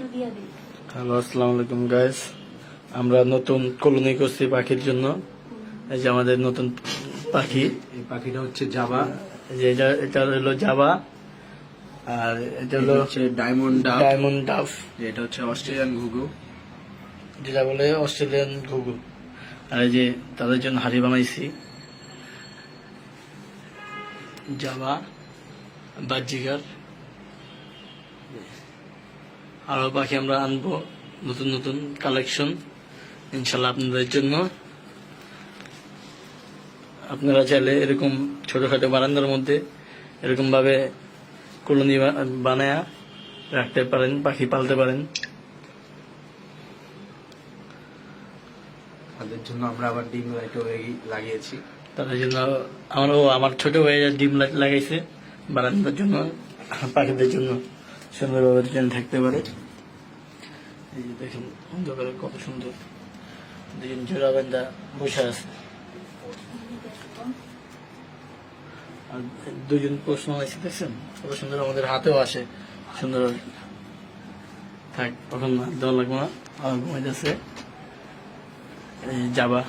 Hello, আসসালামু আলাইকুম guys. আমরা নতুন কলোনি করছি পাখির জন্য। এই যে আমাদের নতুন পাখি, এই পাখিটা হচ্ছে জাভা, যে এটা হলো জাভা, আর এটা হলো হচ্ছে ডায়মন্ড ডাফ, এটা হচ্ছে অস্ট্রেলিয়ান ঘুঘু। যেটা বলে অস্ট্রেলিয়ান ঘুঘু। আর এই যে তাদের জন্য হাড়ি বানাইছি, জাভা, বাজিগার। আরো পাখি আমরা আনবো, নতুন নতুন কালেকশন ইনশাল্লাহ আপনাদের জন্য। আপনারা চাইলে এরকম ছোটখাটো বারান্দার মধ্যে এরকম ভাবে কলোনি বানায়া রাখতে পারেন, পাখি পালতে পারেন। তাদের জন্য আমরা আবার ডিম লাইটও লাগিয়েছি। তাদের জন্য আমার ছোট ভাই ডিম লাইট লাগাইছে বারান্দার জন্য, পাখিদের জন্য সুন্দরভাবে যেন থাকতে পারে। এই যে দেখেন অন্ধকারে কত সুন্দর দুজন জোড়া বান্ধা বসে আছে। আর দুজন প্রশ্ন হয়েছে দেখছেন কত সুন্দর, আমাদের হাতেও আসে সুন্দর। থাক, তখন দেওয়া লাগবে না, আর ঘুমাইতেছে। এই জাবা।